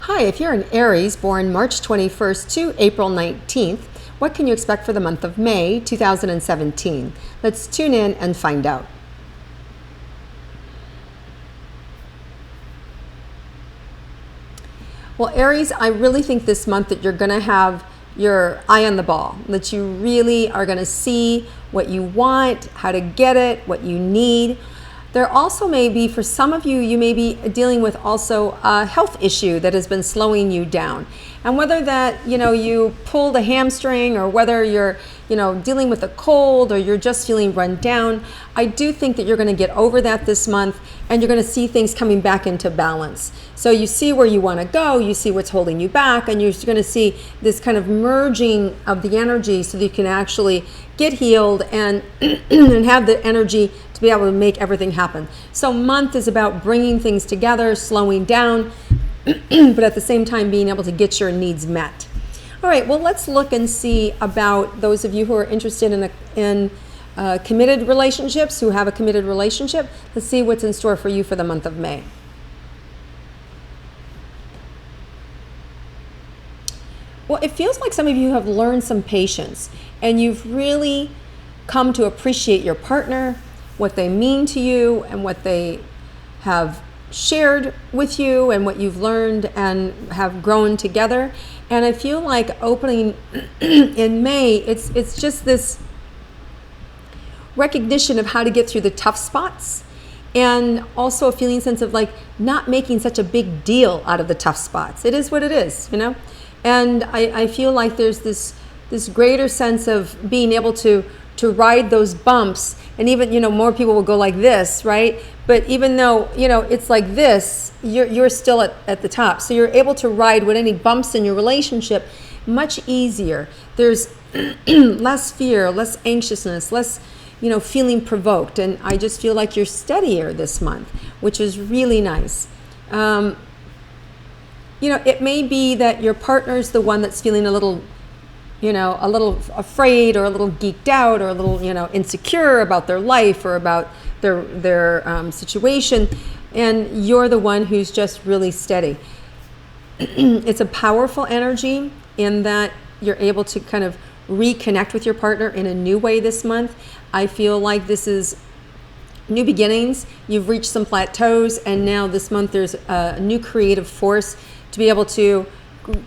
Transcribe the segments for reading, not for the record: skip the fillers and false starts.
Hi, if you're an Aries born March 21st to April 19th, what can you expect for the month of May 2017? Let's tune in and find out. Well, Aries, I really think this month that you're going to have your eye on the ball, that you really are going to see what you want, how to get it, what you need. There also may be, for some of you, you may be dealing with also a health issue that has been slowing you down. And whether that, you pulled a hamstring or whether you're, dealing with a cold or you're just feeling run down, I do think that you're going to get over that this month and you're going to see things coming back into balance. So you see where you want to go, you see what's holding you back, and you're going to see this kind of merging of the energy so that you can actually get healed and, and have the energy to be able to make everything happen. So month is about bringing things together, slowing down, but at the same time being able to get your needs met. All right, well, let's look and see about those of you who are interested in committed relationships, who have a committed relationship. Let's see what's in store for you for the month of May. Well, it feels like some of you have learned some patience and you've really come to appreciate your partner, what they mean to you and what they have shared with you and what you've learned and have grown together. And I feel like opening in May, it's just this recognition of how to get through the tough spots and also a feeling sense of like not making such a big deal out of the tough spots. It is what it is, And I feel like there's this greater sense of being able to ride those bumps. And even, more people will go like this, right? But even though, it's like this, you're still at the top. So you're able to ride with any bumps in your relationship much easier. There's less fear, less anxiousness, less, feeling provoked. And I just feel like you're steadier this month, which is really nice. It may be that your partner's the one that's feeling a little afraid or a little geeked out or a little, insecure about their life or about their situation. And you're the one who's just really steady. It's a powerful energy in that you're able to kind of reconnect with your partner in a new way this month. I feel like this is new beginnings. You've reached some plateaus and now this month there's a new creative force to be able to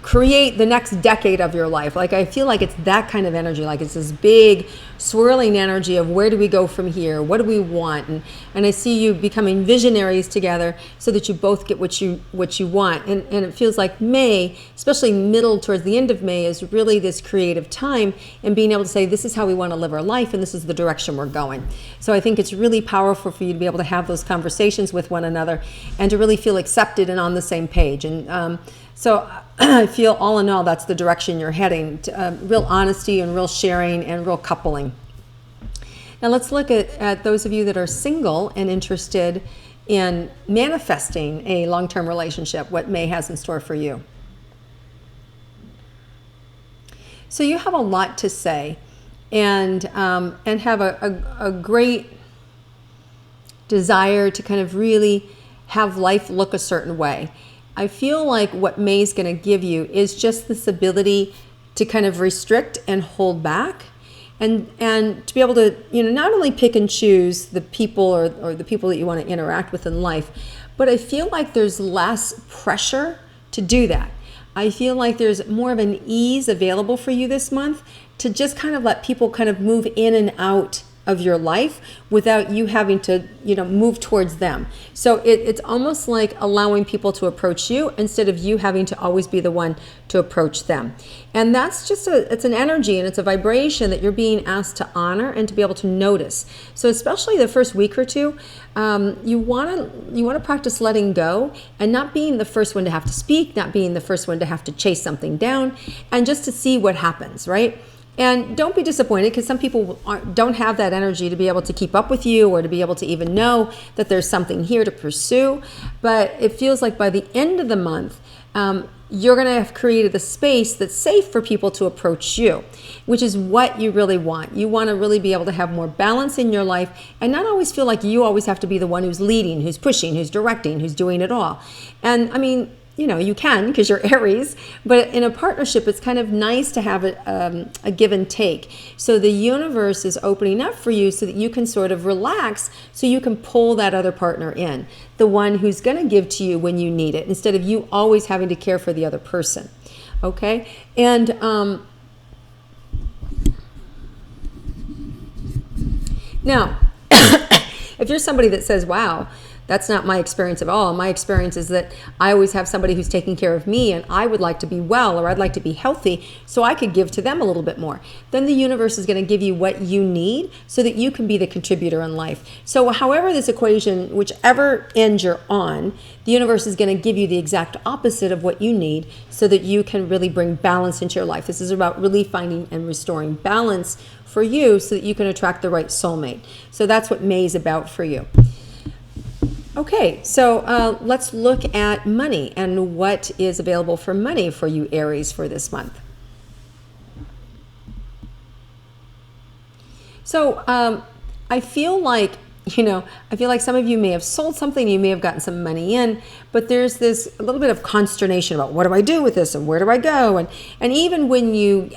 create the next decade of your life. Like I feel like it's that kind of energy, like it's this big swirling energy of where do we go from here, what do we want, and I see you becoming visionaries together so that you both get what you want. And it feels like May, especially middle towards the end of May, is really this creative time and being able to say this is how we want to live our life and this is the direction we're going. So I think it's really powerful for you to be able to have those conversations with one another and to really feel accepted and on the same page. And so I feel all in all, that's the direction you're heading, to real honesty and real sharing and real coupling. Now let's look at those of you that are single and interested in manifesting a long-term relationship, what May has in store for you. So you have a lot to say and have a great desire to kind of really have life look a certain way. I feel like what May is going to give you is just this ability to kind of restrict and hold back and to be able to, not only pick and choose the people or the people that you want to interact with in life, but I feel like there's less pressure to do that. I feel like there's more of an ease available for you this month to just kind of let people kind of move in and out of your life without you having to, move towards them. So it's almost like allowing people to approach you instead of you having to always be the one to approach them. And that's just it's an energy and it's a vibration that you're being asked to honor and to be able to notice. So especially the first week or two, you want to practice letting go and not being the first one to have to speak, not being the first one to have to chase something down, and just to see what happens, right? And don't be disappointed because some people don't have that energy to be able to keep up with you or to be able to even know that there's something here to pursue. But it feels like by the end of the month, you're going to have created the space that's safe for people to approach you, which is what you really want. You want to really be able to have more balance in your life and not always feel like you always have to be the one who's leading, who's pushing, who's directing, who's doing it all. And I mean, you can because you're Aries, but in a partnership, it's kind of nice to have a give and take. So the universe is opening up for you so that you can sort of relax, so you can pull that other partner in, the one who's going to give to you when you need it, instead of you always having to care for the other person. Okay? And now, if you're somebody that says, wow, that's not my experience at all. My experience is that I always have somebody who's taking care of me, and I would like to be well, or I'd like to be healthy so I could give to them a little bit more. Then the universe is going to give you what you need so that you can be the contributor in life. So however this equation, whichever end you're on, the universe is going to give you the exact opposite of what you need so that you can really bring balance into your life. This is about really finding and restoring balance for you so that you can attract the right soulmate. So that's what May is about for you. Okay, so let's look at money and what is available for money for you, Aries, for this month. So I feel like, some of you may have sold something, you may have gotten some money in, but there's this a little bit of consternation about what do I do with this and where do I go? And even when you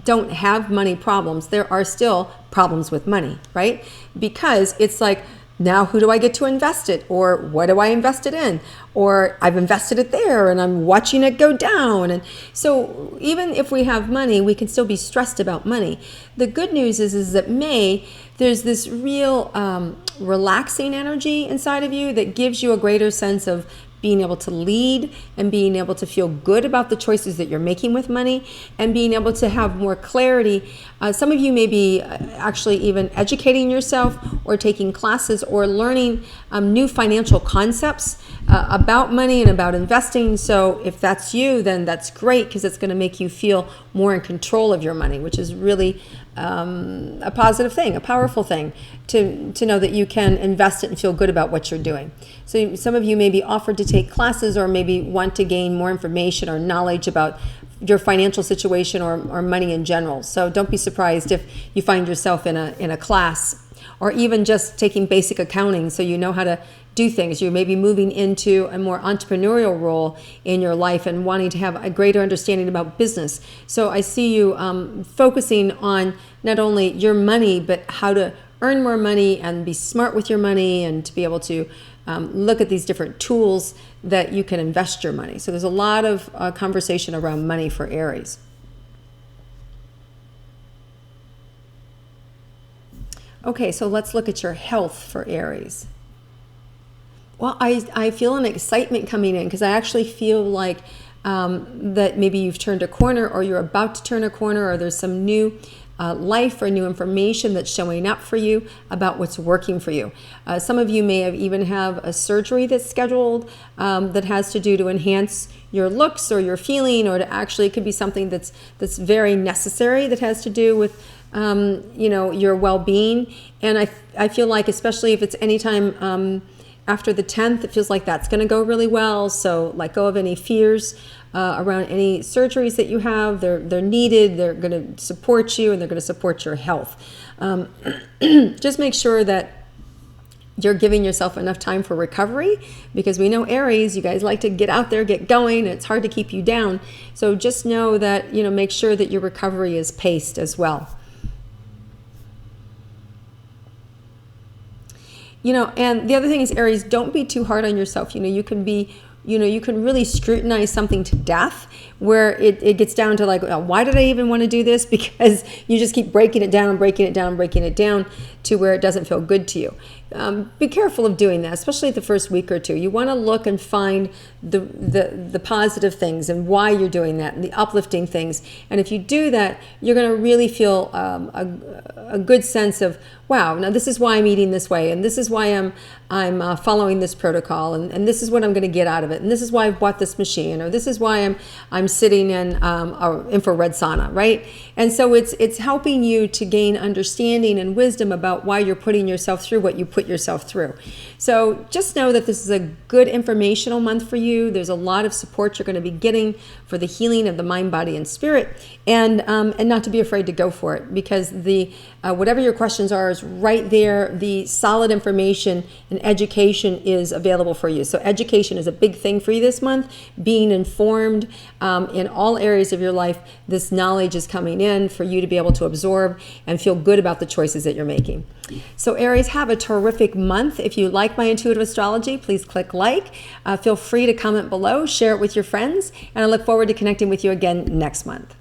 don't have money problems, there are still problems with money, right? Because it's like, now who do I get to invest it? Or what do I invest it in? Or I've invested it there and I'm watching it go down. And so even if we have money, we can still be stressed about money. The good news is that May, there's this real relaxing energy inside of you that gives you a greater sense of being able to lead and being able to feel good about the choices that you're making with money and being able to have more clarity. Some of you may be actually even educating yourself or taking classes or learning new financial concepts about money and about investing. So if that's you, then that's great because it's going to make you feel more in control of your money, which is really a positive thing, a powerful thing to know that you can invest it and feel good about what you're doing. So some of you may be offered to take classes or maybe want to gain more information or knowledge about your financial situation or money in general. So don't be surprised if you find yourself in a class or even just taking basic accounting so you know how to do things. You may be moving into a more entrepreneurial role in your life and wanting to have a greater understanding about business. So I see you focusing on not only your money, but how to earn more money and be smart with your money and to be able to look at these different tools that you can invest your money. So there's a lot of conversation around money for Aries. Okay, so let's look at your health for Aries. Well, I feel an excitement coming in because I actually feel like that maybe you've turned a corner or you're about to turn a corner or there's some new life or new information that's showing up for you about what's working for you. Some of you may have even have a surgery that's scheduled that has to do to enhance your looks or your feeling, or to actually, it could be something that's very necessary that has to do with your well-being. And I feel like, especially if it's anytime after the 10th, it feels like that's going to go really well. So let go of any fears around any surgeries that you have. They're needed. They're going to support you and they're going to support your health. Just make sure that you're giving yourself enough time for recovery, because we know Aries, you guys like to get out there, get going, and it's hard to keep you down. So just know that, make sure that your recovery is paced as well. And the other thing is, Aries, don't be too hard on yourself. You can be, you can really scrutinize something to death where it gets down to like, why did I even want to do this? Because you just keep breaking it down to where it doesn't feel good to you. Be careful of doing that, especially the first week or two. You want to look and find the positive things and why you're doing that and the uplifting things. And if you do that, you're going to really feel a good sense of, wow, now this is why I'm eating this way, and this is why I'm following this protocol, and this is what I'm going to get out of it, and this is why I've bought this machine, or this is why I'm sitting in an infrared sauna, right? And so it's helping you to gain understanding and wisdom about why you're putting yourself through what you put put yourself through. So just know that this is a good informational month for you. There's a lot of support you're going to be getting for the healing of the mind, body, and spirit, and not to be afraid to go for it, because the whatever your questions are is right there. The solid information and education is available for you. So education is a big thing for you this month. Being informed in all areas of your life, this knowledge is coming in for you to be able to absorb and feel good about the choices that you're making. So Aries, have a terrific month. If you like my intuitive astrology, please click like. Feel free to comment below, share it with your friends, and I look forward to connecting with you again next month.